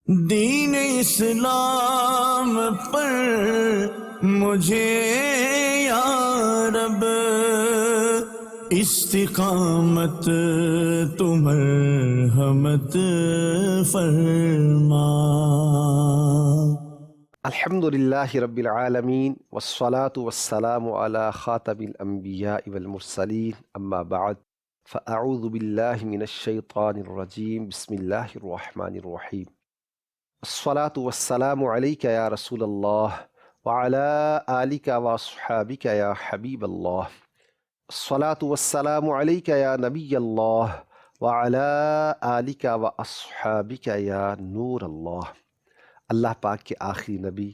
دین اسلام پر مجھے یا رب استقامت تو مرحمت فرما۔ الحمد للہ رب العالمین والصلاة والسلام علی خاتم الانبیاء والمرسلین اما بعد فاعوذ باللہ من الشیطان الرجیم بسم اللہ الرحمن الرحیم۔ الصلاة والسلام علیک یا رسول اللہ وعلی آلک واصحابک یا حبیب اللہ۔ الصلاة والسلام علیک یا نبی اللہ وعلی آلک واصحابک یا نور اللہ۔ اللہ پاک کے آخری نبی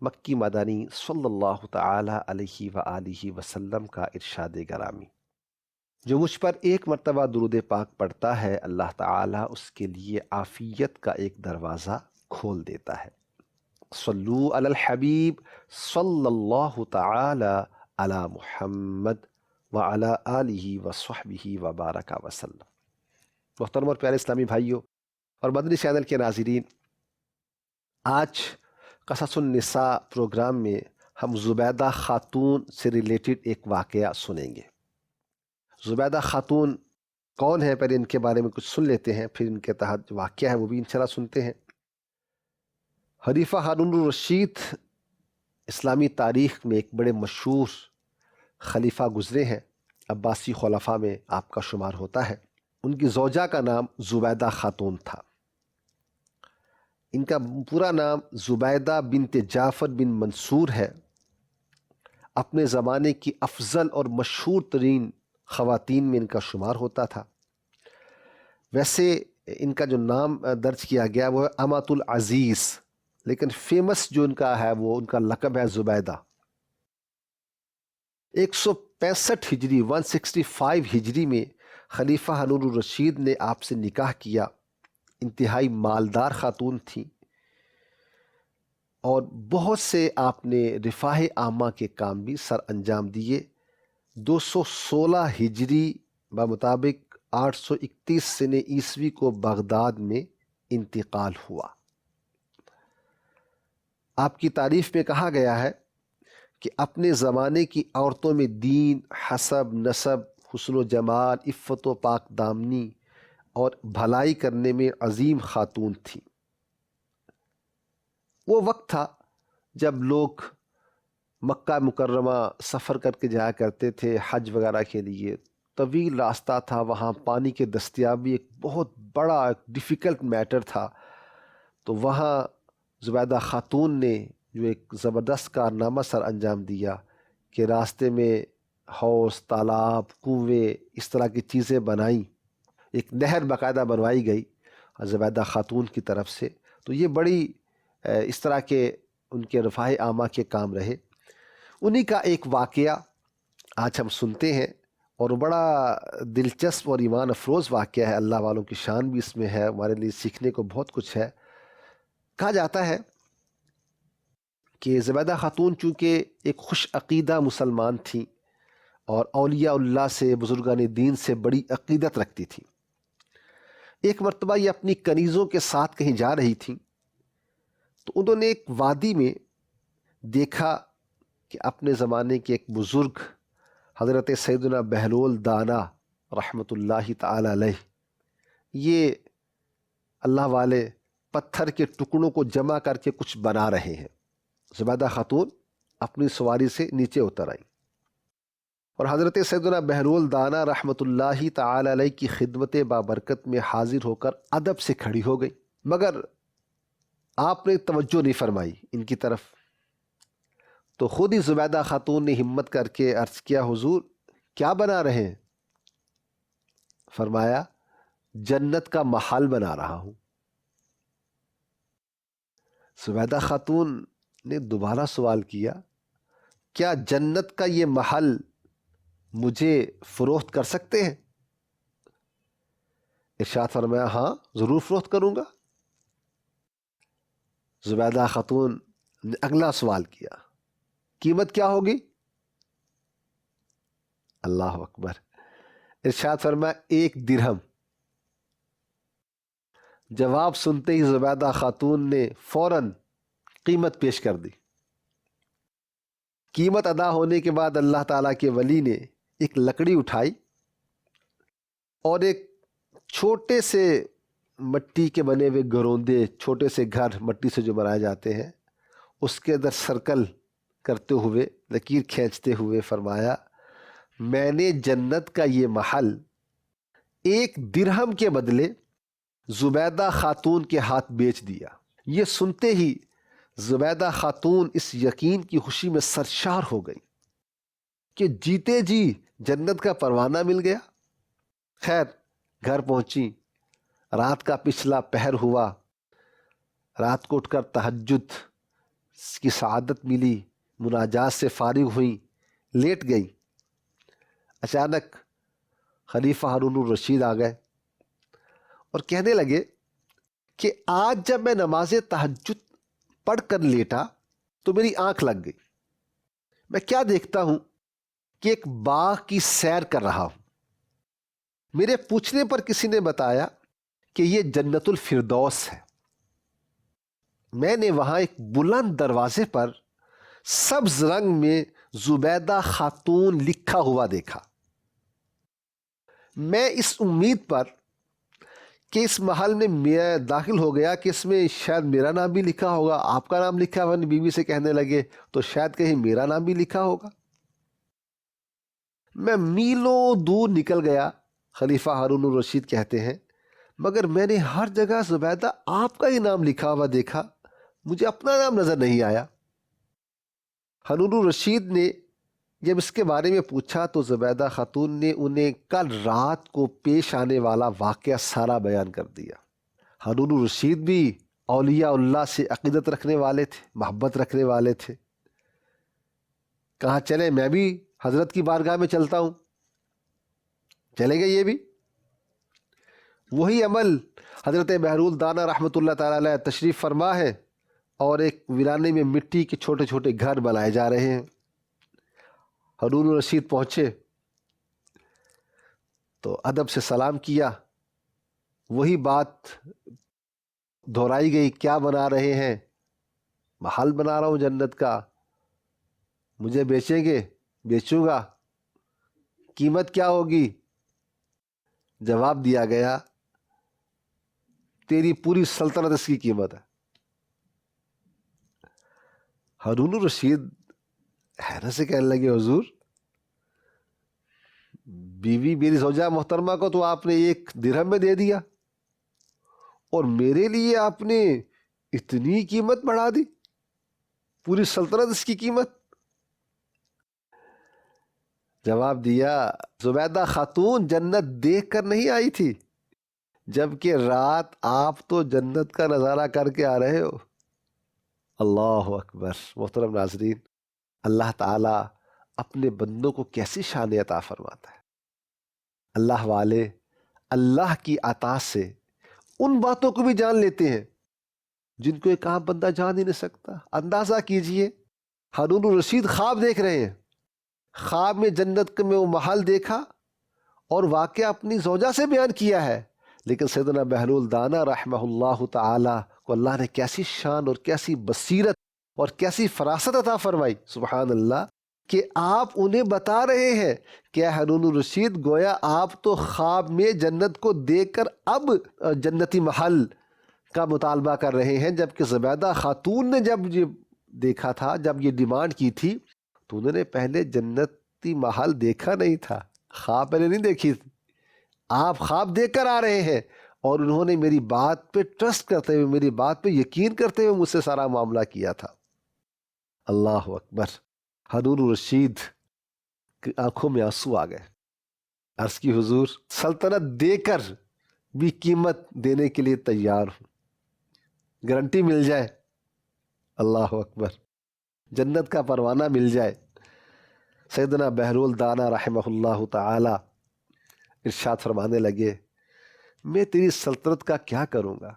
مکی مدنی صلی اللہ تعالی علیہ وآلہ وسلم کا ارشاد گرامی، جو مجھ پر ایک مرتبہ درود پاک پڑھتا ہے اللہ تعالیٰ اس کے لیے عافیت کا ایک دروازہ کھول دیتا ہے۔ صلو علی الحبیب صلی اللہ تعالی علی محمد وعلی آلہ وصحبہ وبارک وسلم۔ محترم اور پیارے اسلامی بھائیوں اور مدنی چینل کے ناظرین، آج قصص النساء پروگرام میں ہم زبیدہ خاتون سے ریلیٹڈ ایک واقعہ سنیں گے۔ زبیدہ خاتون کون ہے، پہلے ان کے بارے میں کچھ سن لیتے ہیں، پھر ان کے تحت جو واقعہ ہے وہ بھی انشاءاللہ سنتے ہیں۔ حلیفہ ہارون الرشید اسلامی تاریخ میں ایک بڑے مشہور خلیفہ گزرے ہیں، عباسی خلفاء میں آپ کا شمار ہوتا ہے۔ ان کی زوجہ کا نام زبیدہ خاتون تھا۔ ان کا پورا نام زبیدہ بنت جعفر بن منصور ہے۔ اپنے زمانے کی افضل اور مشہور ترین خواتین میں ان کا شمار ہوتا تھا۔ ویسے ان کا جو نام درج کیا گیا وہ ہے امۃ العزیز، لیکن فیمس جو ان کا ہے وہ ان کا لقب ہے زبیدہ۔ 165 ہجری 165 ہجری میں خلیفہ ہارون الرشید نے آپ سے نکاح کیا۔ انتہائی مالدار خاتون تھیں اور بہت سے آپ نے رفاہ عامہ کے کام بھی سر انجام دیے۔ 216 ہجری بمطابق 831 سنہ عیسوی کو بغداد میں انتقال ہوا۔ آپ کی تعریف میں کہا گیا ہے کہ اپنے زمانے کی عورتوں میں دین، حسب، نسب، حسن و جمال، عفت و پاک دامنی اور بھلائی کرنے میں عظیم خاتون تھی۔ وہ وقت تھا جب لوگ مکہ مکرمہ سفر کر کے جایا کرتے تھے حج وغیرہ کے لیے۔ طویل راستہ تھا، وہاں پانی کے دستیابی ایک بہت بڑا ڈیفیکلٹ میٹر تھا۔ تو وہاں زبیدہ خاتون نے جو ایک زبردست کارنامہ سر انجام دیا کہ راستے میں حوض، تالاب، کنویں، اس طرح کی چیزیں بنائیں۔ ایک نہر باقاعدہ بنوائی گئی زبیدہ خاتون کی طرف سے۔ تو یہ بڑی اس طرح کے ان کے رفاہ عامہ کے کام رہے۔ انہی کا ایک واقعہ آج ہم سنتے ہیں، اور بڑا دلچسپ اور ایمان افروز واقعہ ہے۔ اللہ والوں کی شان بھی اس میں ہے، ہمارے لیے سیکھنے کو بہت کچھ ہے۔ کہا جاتا ہے کہ زبیدہ خاتون چونکہ ایک خوش عقیدہ مسلمان تھیں اور اولیاء اللہ سے، بزرگان دین سے بڑی عقیدت رکھتی تھیں۔ ایک مرتبہ یہ اپنی کنیزوں کے ساتھ کہیں جا رہی تھیں تو انہوں نے ایک وادی میں دیکھا کہ اپنے زمانے کے ایک بزرگ حضرت سیدنا بہلول دانا رحمۃ اللہ تعالی علیہ، یہ اللہ والے پتھر کے ٹکڑوں کو جمع کر کے کچھ بنا رہے ہیں۔ زبیدہ خاتون اپنی سواری سے نیچے اتر آئیں اور حضرت سیدنا بہلول دانا رحمۃ اللہ تعالی علیہ کی خدمت بابرکت میں حاضر ہو کر ادب سے کھڑی ہو گئی، مگر آپ نے توجہ نہیں فرمائی ان کی طرف۔ تو خود ہی زبیدہ خاتون نے ہمت کر کے عرض کیا، حضور کیا بنا رہے ہیں؟ فرمایا، جنت کا محل بنا رہا ہوں۔ زبیدہ خاتون نے دوبارہ سوال کیا، کیا جنت کا یہ محل مجھے فروخت کر سکتے ہیں؟ ارشاد فرمایا، ہاں ضرور فروخت کروں گا۔ زبیدہ خاتون نے اگلا سوال کیا، قیمت کیا ہوگی؟ اللہ اکبر! ارشاد فرمایا، 1 درہم۔ جواب سنتے ہی زبیدہ خاتون نے فوراً قیمت پیش کر دی۔ قیمت ادا ہونے کے بعد اللہ تعالیٰ کے ولی نے ایک لکڑی اٹھائی اور ایک چھوٹے سے مٹی کے بنے ہوئے گروندے، چھوٹے سے گھر مٹی سے جو بنائے جاتے ہیں، اس کے اندر سرکل کرتے ہوئے، لکیر کھینچتے ہوئے فرمایا، میں نے جنت کا یہ محل 1 درہم کے بدلے زبیدہ خاتون کے ہاتھ بیچ دیا۔ یہ سنتے ہی زبیدہ خاتون اس یقین کی خوشی میں سرشار ہو گئی کہ جیتے جی جنت کا پروانہ مل گیا۔ خیر گھر پہنچی، رات کا پچھلا پہر ہوا، رات کو اٹھ کر تہجد کی سعادت ملی، مناجات سے فارغ ہوئیں، لیٹ گئی۔ اچانک خلیفہ ہارون الرشید آ گئے اور کہنے لگے کہ آج جب میں نماز تہجد پڑھ کر لیٹا تو میری آنکھ لگ گئی۔ میں کیا دیکھتا ہوں کہ ایک باغ کی سیر کر رہا ہوں۔ میرے پوچھنے پر کسی نے بتایا کہ یہ جنت الفردوس ہے۔ میں نے وہاں ایک بلند دروازے پر سبز رنگ میں زبیدہ خاتون لکھا ہوا دیکھا۔ میں اس امید پر کہ اس محل میں میں داخل ہو گیا کہ اس میں شاید میرا نام بھی لکھا ہوگا، آپ کا نام لکھا ہوا، بیوی سے کہنے لگے تو شاید کہیں میرا نام بھی لکھا ہوگا۔ میں میلوں دور نکل گیا، خلیفہ ہارون الرشید کہتے ہیں، مگر میں نے ہر جگہ زبیدہ آپ کا ہی نام لکھا ہوا دیکھا، مجھے اپنا نام نظر نہیں آیا۔ ہارون الرشید نے جب اس کے بارے میں پوچھا تو زبیدہ خاتون نے انہیں کل رات کو پیش آنے والا واقعہ سارا بیان کر دیا۔ ہارون الرشید بھی اولیاء اللہ سے عقیدت رکھنے والے تھے، محبت رکھنے والے تھے۔ کہاں چلیں، میں بھی حضرت کی بارگاہ میں چلتا ہوں۔ چلے گئے یہ بھی۔ وہی عمل حضرت بہرول دانا رحمۃ اللہ تعالیٰ علیہ تشریف فرما ہے اور ایک ویرانے میں مٹی کے چھوٹے چھوٹے گھر بنائے جا رہے ہیں۔ ہارون الرشید پہنچے تو ادب سے سلام کیا، وہی بات دہرائی گئی، کیا بنا رہے ہیں؟ محل بنا رہا ہوں جنت کا، مجھے بیچیں گے؟ بیچوں گا، قیمت کیا ہوگی؟ جواب دیا گیا، تیری پوری سلطنت اس کی قیمت ہے۔ ہارون الرشید حیرت سے کہنے لگے، حضور بیوی میری زوجہ محترمہ کو تو آپ نے 1 درہم میں دے دیا اور میرے لیے آپ نے اتنی قیمت بڑھا دی، پوری سلطنت اس کی قیمت؟ جواب دیا، زبیدہ خاتون جنت دیکھ کر نہیں آئی تھی، جبکہ رات آپ تو جنت کا نظارہ کر کے آ رہے ہو۔ اللہ اکبر۔ محترم ناظرین، اللہ تعالیٰ اپنے بندوں کو کیسی شان عطا فرماتا ہے۔ اللہ والے اللہ کی عطا سے ان باتوں کو بھی جان لیتے ہیں جن کو ایک عام بندہ جان ہی نہیں سکتا۔ اندازہ کیجئے، ہارون الرشید خواب دیکھ رہے ہیں، خواب میں جنت میں وہ محل دیکھا اور واقعہ اپنی زوجہ سے بیان کیا ہے، لیکن سیدنا بہرول دانا رحمہ اللہ تعالی کو اللہ نے کیسی شان اور کیسی بصیرت اور کیسی فراست عطا فرمائی، سبحان اللہ، کہ آپ انہیں بتا رہے ہیں کہ ہارون الرشید گویا آپ تو خواب میں جنت کو دیکھ کر اب جنتی محل کا مطالبہ کر رہے ہیں، جبکہ زبیدہ خاتون نے جب یہ دیکھا تھا، جب یہ ڈیمانڈ کی تھی تو انہوں نے پہلے جنتی محل دیکھا نہیں تھا، خواب پہلے نہیں دیکھی تھی۔ آپ خواب دیکھ کر آ رہے ہیں اور انہوں نے میری بات پہ ٹرسٹ کرتے ہوئے، میری بات پہ یقین کرتے ہوئے مجھ سے سارا معاملہ کیا تھا۔ اللہ اکبر۔ ہارون الرشید کی آنکھوں میں آنسو آ گئے، عرض کی حضور سلطنت دے کر بھی قیمت دینے کے لیے تیار ہوں، گارنٹی مل جائے، اللہ اکبر، جنت کا پروانہ مل جائے۔ سیدنا بہرول دانا رحمہ اللہ تعالی ارشاد فرمانے لگے، میں تیری سلطنت کا کیا کروں گا؟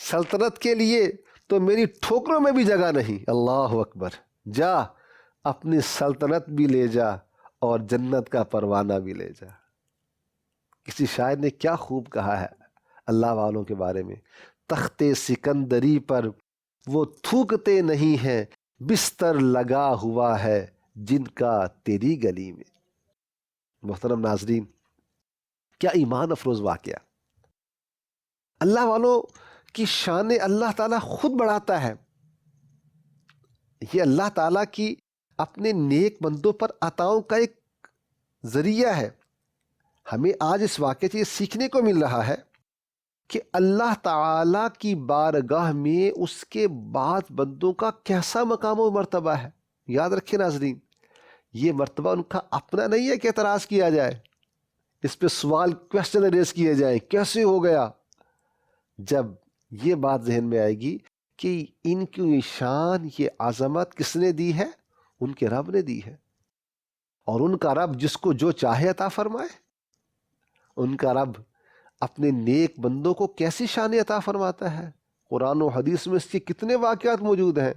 سلطنت کے لیے تو میری ٹھوکروں میں بھی جگہ نہیں، اللہ اکبر، جا اپنی سلطنت بھی لے جا اور جنت کا پروانہ بھی لے جا۔ کسی شاعر نے کیا خوب کہا ہے، اللہ والوں کے بارے میں، تخت سکندری پر وہ تھوکتے نہیں ہیں، بستر لگا ہوا ہے جن کا تیری گلی میں۔ محترم ناظرین، کیا ایمان افروز واقعہ! اللہ والوں کی شان اللہ تعالیٰ خود بڑھاتا ہے۔ یہ اللہ تعالیٰ کی اپنے نیک بندوں پر عطاؤں کا ایک ذریعہ ہے۔ ہمیں آج اس واقعے سے یہ سیکھنے کو مل رہا ہے کہ اللہ تعالیٰ کی بارگاہ میں اس کے بعد بندوں کا کیسا مقام و مرتبہ ہے۔ یاد رکھیں ناظرین، یہ مرتبہ ان کا اپنا نہیں ہے کہ اعتراض کیا جائے، اس پہ سوال کویسچن ریز کیے جائیں، کیسے ہو گیا؟ جب یہ بات ذہن میں آئے گی کہ ان کی یہ شان، یہ عظمت کس نے دی ہے؟ ان کے رب نے دی ہے، اور ان کا رب جس کو جو چاہے عطا فرمائے۔ ان کا رب اپنے نیک بندوں کو کیسی شان عطا فرماتا ہے؟ قرآن و حدیث میں اس کے کتنے واقعات موجود ہیں۔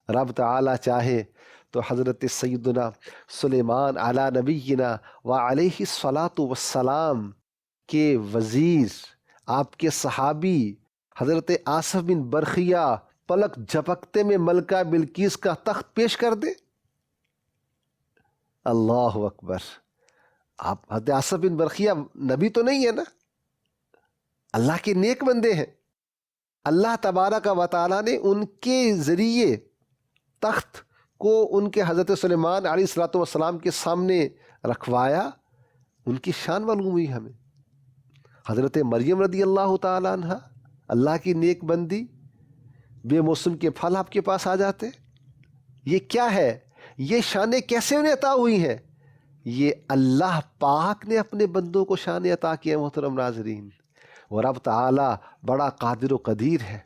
رب تعالیٰ چاہے تو حضرت سیدنا سلیمان علی نبینا و علیہ الصلاۃ والسلام کے وزیر، آپ کے صحابی حضرت آصف بن برخیہ پلک جھپکتے میں ملکہ بلقیس کا تخت پیش کر دے۔ اللہ اکبر! آپ حضرت آصف بن برخیہ نبی تو نہیں ہے نا، اللہ کے نیک بندے ہیں۔ اللہ تبارک و تعالیٰ نے ان کے ذریعے تخت کو ان کے حضرت سلیمان علیہ الصلوۃ والسلام کے سامنے رکھوایا۔ ان کی شان معلوم ہوئی ہمیں۔ حضرت مریم رضی اللہ تعالیٰ عنہ، اللہ کی نیک بندی، بے موسم کے پھل آپ کے پاس آ جاتے۔ یہ کیا ہے؟ یہ شانیں کیسے انہیں عطا ہوئی ہیں؟ یہ اللہ پاک نے اپنے بندوں کو شان عطا کیا۔ محترم ناظرین، وہ رب تعالیٰ بڑا قادر و قدیر ہے،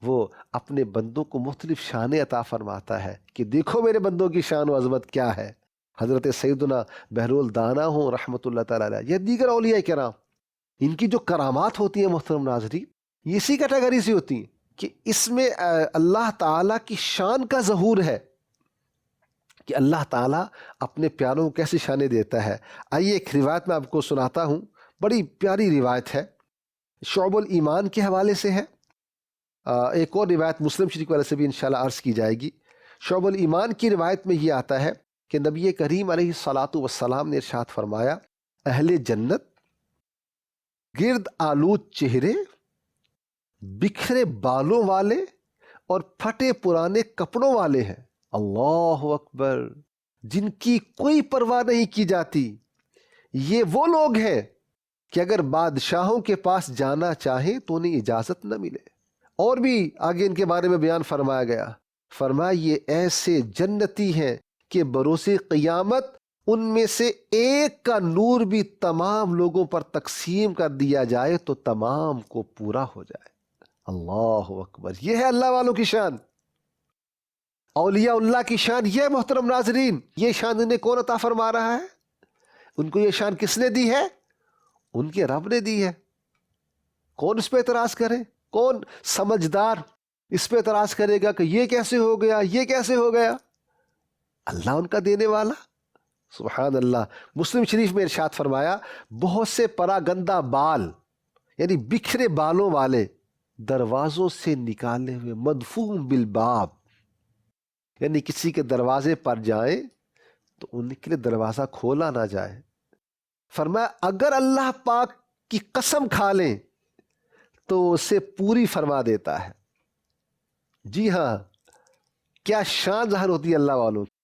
وہ اپنے بندوں کو مختلف شانیں عطا فرماتا ہے کہ دیکھو میرے بندوں کی شان و عظمت کیا ہے۔ حضرت سیدنا بہرول دانا ہوں رحمۃ اللہ تعالیٰ علیہ، یا دیگر اولیاء کرام، ان کی جو کرامات ہوتی ہیں محترم ناظرین، یہ اسی کیٹیگری سے ہوتی ہیں کہ اس میں اللہ تعالیٰ کی شان کا ظہور ہے کہ اللہ تعالیٰ اپنے پیاروں کو کیسی شانیں دیتا ہے۔ آئیے ایک روایت میں آپ کو سناتا ہوں، بڑی پیاری روایت ہے، شعب الایمان کے حوالے سے ہے۔ ایک اور روایت مسلم شریف والے سے بھی انشاءاللہ عرض کی جائے گی۔ شعب الایمان کی روایت میں یہ آتا ہے کہ نبی کریم علیہ الصلاۃ والسلام نے ارشاد فرمایا، اہل جنت گرد آلود چہرے، بکھرے بالوں والے اور پھٹے پرانے کپڑوں والے ہیں۔ اللہ اکبر! جن کی کوئی پرواہ نہیں کی جاتی۔ یہ وہ لوگ ہیں کہ اگر بادشاہوں کے پاس جانا چاہیں تو انہیں اجازت نہ ملے۔ اور بھی آگے ان کے بارے میں بیان فرمایا گیا، فرمایا یہ ایسے جنتی ہیں کہ بروز قیامت ان میں سے ایک کا نور بھی تمام لوگوں پر تقسیم کر دیا جائے تو تمام کو پورا ہو جائے۔ اللہ اکبر! یہ ہے اللہ والوں کی شان، اولیاء اللہ کی شان۔ یہ محترم ناظرین، یہ شان انہیں کون عطا فرما رہا ہے؟ ان کو یہ شان کس نے دی ہے؟ ان کے رب نے دی ہے۔ کون اس پہ اعتراض کرے؟ کون سمجھدار اس پہ اعتراض کرے گا کہ یہ کیسے ہو گیا، یہ کیسے ہو گیا؟ اللہ ان کا دینے والا۔ سبحان اللہ! مسلم شریف میں ارشاد فرمایا، بہت سے پراگندہ بال، یعنی بکھرے بالوں والے، دروازوں سے نکالے ہوئے، مدفون بالباب، یعنی کسی کے دروازے پر جائیں تو ان کے لیے دروازہ کھولا نہ جائے۔ فرمایا اگر اللہ پاک کی قسم کھا لیں تو اسے پوری فرما دیتا ہے۔ جی ہاں، کیا شان ظاہر ہوتی ہے اللہ والوں کی۔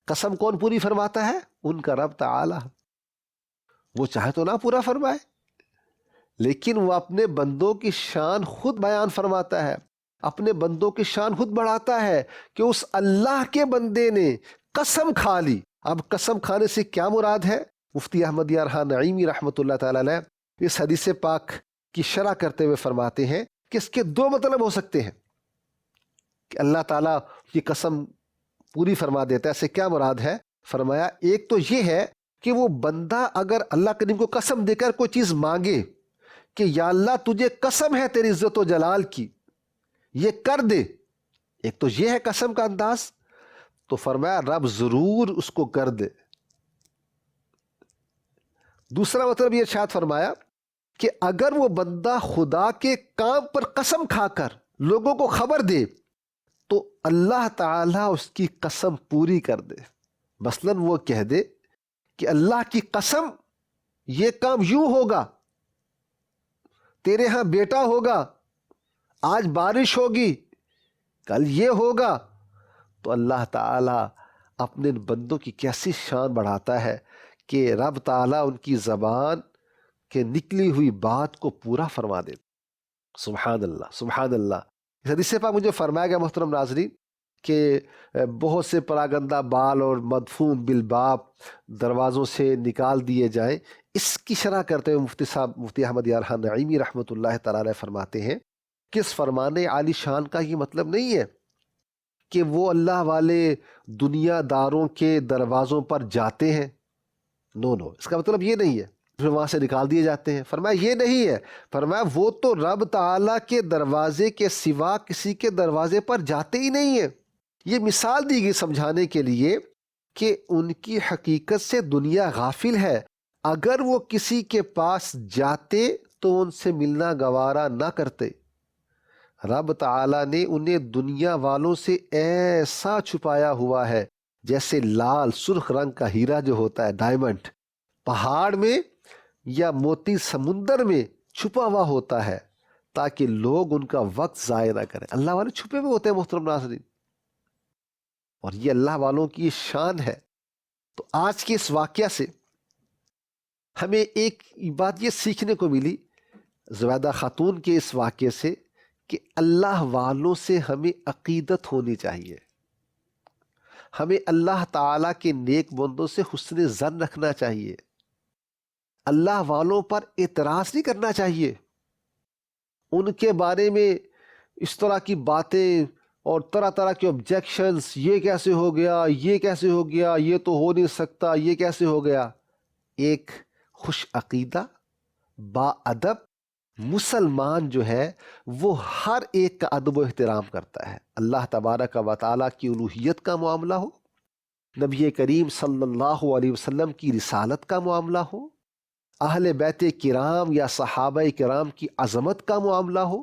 قسم کون پوری فرماتا ہے؟ ان کا رب تعالی۔ وہ چاہے تو نہ پورا فرمائے، لیکن وہ اپنے بندوں کی شان خود بیان فرماتا ہے، اپنے بندوں کی شان خود بڑھاتا ہے کہ اس اللہ کے بندے نے قسم کھا لی۔ اب قسم کھانے سے کیا مراد ہے؟ مفتی احمد یار نعیمی رحمۃ اللہ تعالی علیہ اس حدیث پاک کی شرح کرتے ہوئے فرماتے ہیں کہ اس کے دو مطلب ہو سکتے ہیں کہ اللہ تعالیٰ کی قسم پوری فرما دیتا ہے۔ اس سے کیا مراد ہے؟ فرمایا ایک تو یہ ہے کہ وہ بندہ اگر اللہ کریم کو قسم دے کر کوئی چیز مانگے کہ یا اللہ تجھے قسم ہے تیری عزت و جلال کی، یہ کر دے، ایک تو یہ ہے قسم کا انداز، تو فرمایا رب ضرور اس کو کر دے۔ دوسرا مطلب یہ ارشاد فرمایا کہ اگر وہ بندہ خدا کے کام پر قسم کھا کر لوگوں کو خبر دے تو اللہ تعالیٰ اس کی قسم پوری کر دے۔ مثلاً وہ کہہ دے کہ اللہ کی قسم یہ کام یوں ہوگا، تیرے ہاں بیٹا ہوگا، آج بارش ہوگی، کل یہ ہوگا، تو اللہ تعالیٰ اپنے بندوں کی کیسی شان بڑھاتا ہے کہ رب تعالیٰ ان کی زبان کے نکلی ہوئی بات کو پورا فرما دے۔ سبحان اللہ، سبحان اللہ۔ اس حدیث پاک مجھے فرمایا گیا محترم ناظرین کہ بہت سے پراگندہ بال اور مدفون بالباب دروازوں سے نکال دیے جائیں۔ اس کی شرح کرتے ہوئے مفتی احمد یار نعیمی رحمۃ اللہ تعالی علیہ فرماتے ہیں کہ اس فرمان عالی شان کا یہ مطلب نہیں ہے کہ وہ اللہ والے دنیا داروں کے دروازوں پر جاتے ہیں، نو، اس کا مطلب یہ نہیں ہے پھر وہاں سے نکال دیے جاتے ہیں۔ فرمایا یہ نہیں ہے، فرمایا وہ تو رب تعالیٰ کے دروازے کے سوا کسی کے دروازے پر جاتے ہی نہیں ہیں۔ یہ مثال دی گئی سمجھانے کے لیے کہ ان کی حقیقت سے دنیا غافل ہے، اگر وہ کسی کے پاس جاتے تو ان سے ملنا گوارا نہ کرتے۔ رب تعالیٰ نے انہیں دنیا والوں سے ایسا چھپایا ہوا ہے جیسے لال سرخ رنگ کا ہیرا جو ہوتا ہے، ڈائمنڈ، پہاڑ میں یا موتی سمندر میں چھپا ہوا ہوتا ہے تاکہ لوگ ان کا وقت ضائع نہ کریں۔ اللہ والے چھپے ہوئے ہوتے ہیں محترم ناظرین، اور یہ اللہ والوں کی شان ہے۔ تو آج کے اس واقعہ سے ہمیں ایک بات یہ سیکھنے کو ملی زبیدہ خاتون کے اس واقعے سے کہ اللہ والوں سے ہمیں عقیدت ہونی چاہیے، ہمیں اللہ تعالیٰ کے نیک بندوں سے حسن ظن رکھنا چاہیے، اللہ والوں پر اعتراض نہیں کرنا چاہیے، ان کے بارے میں اس طرح کی باتیں اور طرح طرح کے آبجیکشنز، یہ کیسے ہو گیا، یہ کیسے ہو گیا، یہ تو ہو نہیں سکتا، یہ کیسے ہو گیا۔ ایک خوش عقیدہ با ادب مسلمان جو ہے وہ ہر ایک کا ادب و احترام کرتا ہے، اللہ تبارک و تعالیٰ کی الوہیت کا معاملہ ہو، نبی کریم صلی اللہ علیہ وسلم کی رسالت کا معاملہ ہو، اہل بیت کرام یا صحابہ کرام کی عظمت کا معاملہ ہو،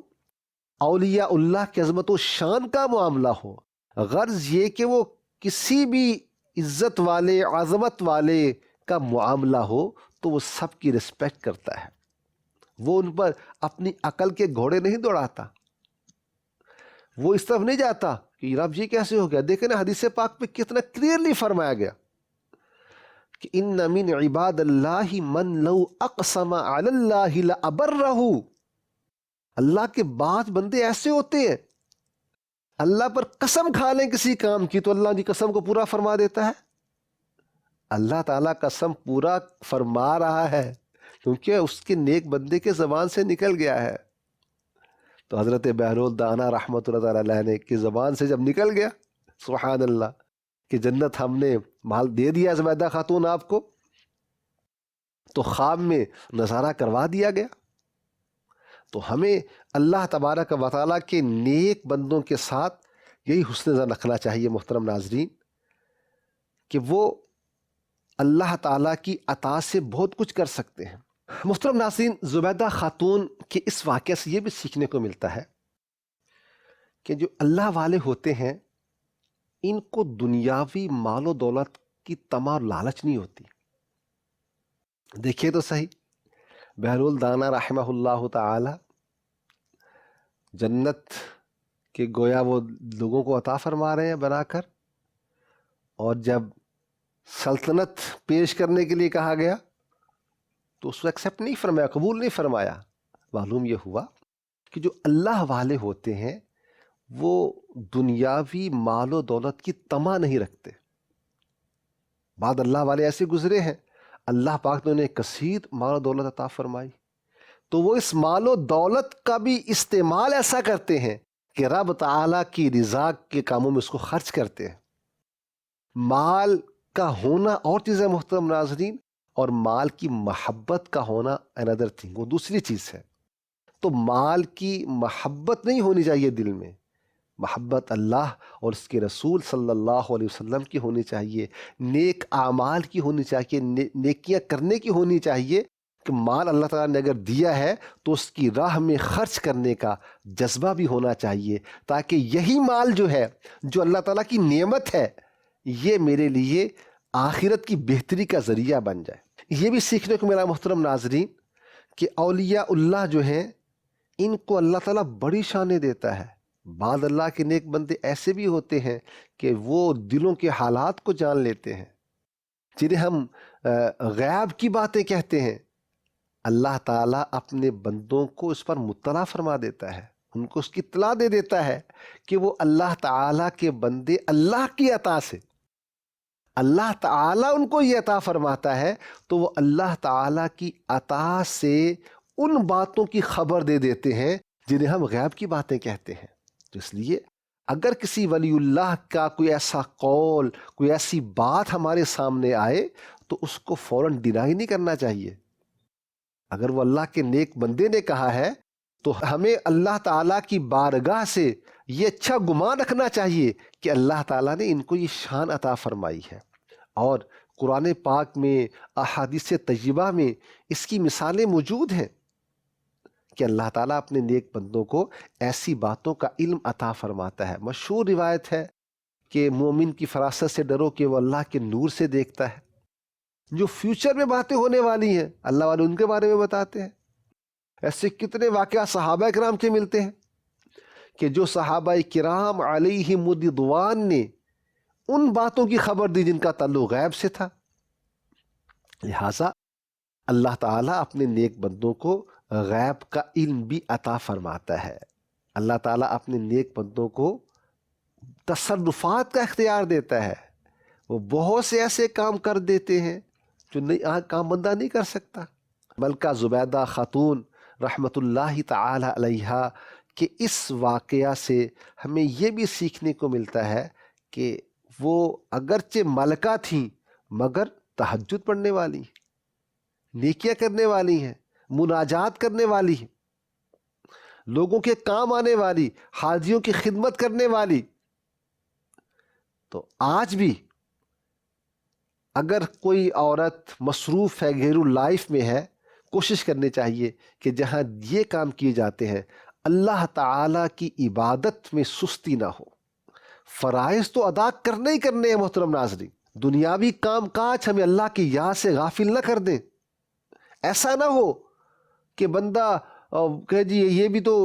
اولیاء اللہ کی عظمت و شان کا معاملہ ہو، غرض یہ کہ وہ کسی بھی عزت والے عظمت والے کا معاملہ ہو تو وہ سب کی رسپیکٹ کرتا ہے، وہ ان پر اپنی عقل کے گھوڑے نہیں دوڑاتا، وہ اس طرف نہیں جاتا کہ رب یہ کیسے ہو گیا۔ دیکھیں نا حدیث پاک میں کتنا کلیئرلی فرمایا گیا کہ ان من عباد اللہ من لو اقسم علی اللہ لابرہ، اللہ کے بعض بندے ایسے ہوتے ہیں اللہ پر قسم کھا لیں کسی کام کی تو اللہ کی قسم کو پورا فرما دیتا ہے۔ اللہ تعالیٰ قسم پورا فرما رہا ہے کیونکہ اس کے نیک بندے کے زبان سے نکل گیا ہے۔ تو حضرت بہرول دانا رحمۃ اللہ تعالیٰ علیہ نے کی زبان سے جب نکل گیا سبحان اللہ کہ جنت ہم نے مال دے دیا زبیدہ خاتون آپ کو، تو خواب میں نظارہ کروا دیا گیا۔ تو ہمیں اللہ تبارک و تعالیٰ کے نیک بندوں کے ساتھ یہی حسن ظن رکھنا چاہیے محترم ناظرین کہ وہ اللہ تعالیٰ کی عطا سے بہت کچھ کر سکتے ہیں۔ محترم ناظرین، زبیدہ خاتون کے اس واقعے سے یہ بھی سیکھنے کو ملتا ہے کہ جو اللہ والے ہوتے ہیں ان کو دنیاوی مال و دولت کی طمع اور لالچ نہیں ہوتی۔ دیکھیے تو صحیح، بہرول دانا رحمہ اللہ تعالی جنت کے گویا وہ لوگوں کو عطا فرما رہے ہیں بنا کر، اور جب سلطنت پیش کرنے کے لیے کہا گیا تو اس کو ایکسیپٹ نہیں فرمایا، قبول نہیں فرمایا۔ معلوم یہ ہوا کہ جو اللہ والے ہوتے ہیں وہ دنیاوی مال و دولت کی طمع نہیں رکھتے۔ بعد اللہ والے ایسے گزرے ہیں اللہ پاک نے انہیں کثیر مال و دولت عطا فرمائی، تو وہ اس مال و دولت کا بھی استعمال ایسا کرتے ہیں کہ رب تعالیٰ کی رضا کے کاموں میں اس کو خرچ کرتے ہیں۔ مال کا ہونا اور چیز ہے محترم ناظرین، اور مال کی محبت کا ہونا another thing، وہ دوسری چیز ہے۔ تو مال کی محبت نہیں ہونی چاہیے دل میں، محبت اللہ اور اس کے رسول صلی اللہ علیہ وسلم کی ہونی چاہیے، نیک اعمال کی ہونی چاہیے، نیکیاں کرنے کی ہونی چاہیے، کہ مال اللہ تعالیٰ نے اگر دیا ہے تو اس کی راہ میں خرچ کرنے کا جذبہ بھی ہونا چاہیے، تاکہ یہی مال جو ہے، جو اللہ تعالیٰ کی نعمت ہے، یہ میرے لیے آخرت کی بہتری کا ذریعہ بن جائے۔ یہ بھی سیکھنے کو میرا محترم ناظرین کہ اولیاء اللہ جو ہیں ان کو اللہ تعالیٰ بڑی شانیں دیتا ہے۔ بعض اللہ کے نیک بندے ایسے بھی ہوتے ہیں کہ وہ دلوں کے حالات کو جان لیتے ہیں، جنہیں ہم غیب کی باتیں کہتے ہیں، اللہ تعالیٰ اپنے بندوں کو اس پر مطلع فرما دیتا ہے، ان کو اس کی اطلاع دے دیتا ہے کہ وہ اللہ تعالیٰ کے بندے اللہ کی عطا سے، اللہ تعالیٰ ان کو یہ عطا فرماتا ہے تو وہ اللہ تعالیٰ کی عطا سے ان باتوں کی خبر دے دیتے ہیں جنہیں ہم غیب کی باتیں کہتے ہیں۔ تو اس لیے اگر کسی ولی اللہ کا کوئی ایسا قول، کوئی ایسی بات ہمارے سامنے آئے تو اس کو فوراً ڈینائی نہیں کرنا چاہیے۔ اگر وہ اللہ کے نیک بندے نے کہا ہے تو ہمیں اللہ تعالیٰ کی بارگاہ سے یہ اچھا گمان رکھنا چاہیے کہ اللہ تعالیٰ نے ان کو یہ شان عطا فرمائی ہے، اور قرآن پاک میں، احادیث طیبہ میں اس کی مثالیں موجود ہیں کہ اللہ تعالیٰ اپنے نیک بندوں کو ایسی باتوں کا علم عطا فرماتا ہے۔ مشہور روایت ہے کہ مومن کی فراست سے ڈرو کہ وہ اللہ کے نور سے دیکھتا ہے۔ جو فیوچر میں باتیں ہونے والی ہیں اللہ والے ان کے بارے میں بتاتے ہیں۔ ایسے کتنے واقعات صحابہ کرام کے ملتے ہیں کہ جو صحابہ کرام علیہم رضوان نے ان باتوں کی خبر دی جن کا تعلق غیب سے تھا۔ لہٰذا اللہ تعالیٰ اپنے نیک بندوں کو غیب کا علم بھی عطا فرماتا ہے۔ اللہ تعالیٰ اپنے نیک بندوں کو تصرفات کا اختیار دیتا ہے۔ وہ بہت سے ایسے کام کر دیتے ہیں جو کام بندہ نہیں کر سکتا۔ ملکہ زبیدہ خاتون رحمۃ اللہ تعالی علیہا کہ اس واقعہ سے ہمیں یہ بھی سیکھنے کو ملتا ہے کہ وہ اگرچہ ملکہ تھیں مگر تہجد پڑھنے والی ہیں، نیکیاں کرنے والی ہیں، مناجات کرنے والی ہیں، لوگوں کے کام آنے والی، حاجیوں کی خدمت کرنے والی۔ تو آج بھی اگر کوئی عورت مصروف ہے، گھریلو لائف میں ہے، کوشش کرنی چاہیے کہ جہاں یہ کام کیے جاتے ہیں اللہ تعالیٰ کی عبادت میں سستی نہ ہو۔ فرائض تو ادا کرنے ہی کرنے ہیں محترم ناظرین، دنیاوی کام کاج ہمیں اللہ کی یاد سے غافل نہ کر دیں۔ ایسا نہ ہو کہ بندہ کہ جی یہ بھی تو،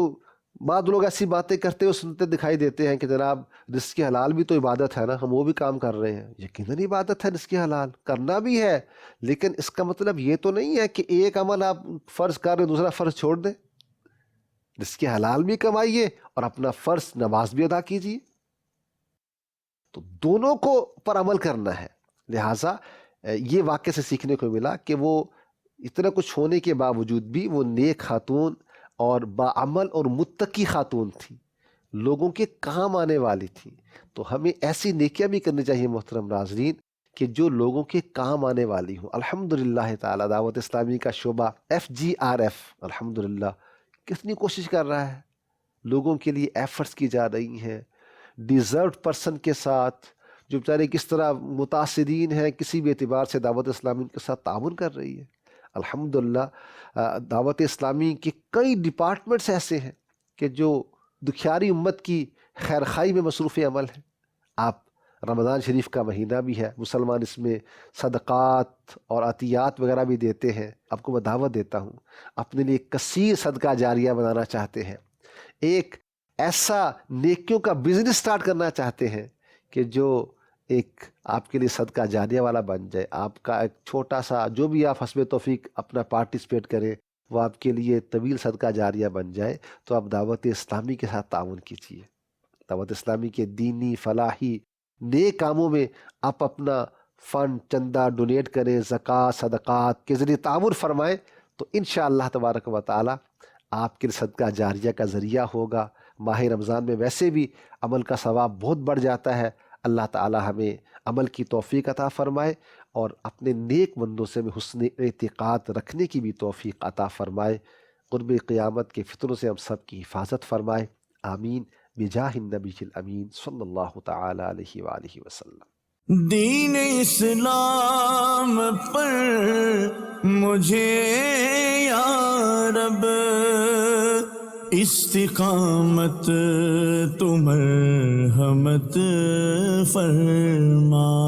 بعض لوگ ایسی باتیں کرتے ہوئے سنتے دکھائی دیتے ہیں کہ جناب رزق حلال بھی تو عبادت ہے نا، ہم وہ بھی کام کر رہے ہیں۔ یقیناً عبادت ہے، رزق حلال کرنا بھی ہے، لیکن اس کا مطلب یہ تو نہیں ہے کہ ایک عمل آپ فرض کر رہے دوسرا فرض چھوڑ دیں۔ رزق حلال بھی کمائیے اور اپنا فرض نماز بھی ادا کیجیے، تو دونوں کو پر عمل کرنا ہے۔ لہٰذا یہ واقعے سے سیکھنے کو ملا کہ وہ اتنا کچھ ہونے کے باوجود بھی وہ نیک خاتون اور باعمل اور متقی خاتون تھی، لوگوں کے کام آنے والی تھی۔ تو ہمیں ایسی نیکیاں بھی کرنی چاہیے محترم ناظرین کہ جو لوگوں کے کام آنے والی ہوں۔ الحمدللہ تعالیٰ دعوت اسلامی کا شعبہ FGRF الحمدللہ کتنی کوشش کر رہا ہے، لوگوں کے لیے ایفرٹس کی جا رہی ہیں، ڈیزرٹ پرسن کے ساتھ جو بیچارے کس طرح متاثرین ہیں کسی بھی اعتبار سے دعوت اسلامی کے ساتھ تعاون کر رہی ہے۔ الحمدللہ دعوت اسلامی کے کئی ڈپارٹمنٹس ایسے ہیں کہ جو دکھیاری امت کی خیرخوائی میں مصروف عمل ہیں۔ آپ رمضان شریف کا مہینہ بھی ہے، مسلمان اس میں صدقات اور عطیات وغیرہ بھی دیتے ہیں۔ آپ کو میں دعوت دیتا ہوں، اپنے لیے کثیر صدقہ جاریہ بنانا چاہتے ہیں، ایک ایسا نیکیوں کا بزنس سٹارٹ کرنا چاہتے ہیں کہ جو ایک آپ کے لیے صدقہ جاریہ والا بن جائے، آپ کا ایک چھوٹا سا جو بھی آپ حسب توفیق اپنا پارٹیسپیٹ کریں وہ آپ کے لیے طویل صدقہ جاریہ بن جائے، تو آپ دعوت اسلامی کے ساتھ تعاون کیجیے۔ دعوت اسلامی کے دینی فلاحی نیک کاموں میں آپ اپنا فنڈ چندہ ڈونیٹ کریں، زکوٰۃ صدقات کے ذریعے تعاون فرمائیں، تو انشاءاللہ تبارک و تعالی آپ کے لیے صدقہ جاریہ کا ذریعہ ہوگا۔ ماہ رمضان میں ویسے بھی عمل کا ثواب بہت بڑھ جاتا ہے۔ اللہ تعالی ہمیں عمل کی توفیق عطا فرمائے اور اپنے نیک بندوں سے میں حسن اعتقاد رکھنے کی بھی توفیق عطا فرمائے۔ قرب قیامت کے فتنوں سے ہم سب کی حفاظت فرمائے، آمین بجاہ النبی الامین صلی اللہ تعالی علیہ وآلہ وسلم۔ دین اسلام پر مجھے یا رب استقامت تو مرحمت فرما۔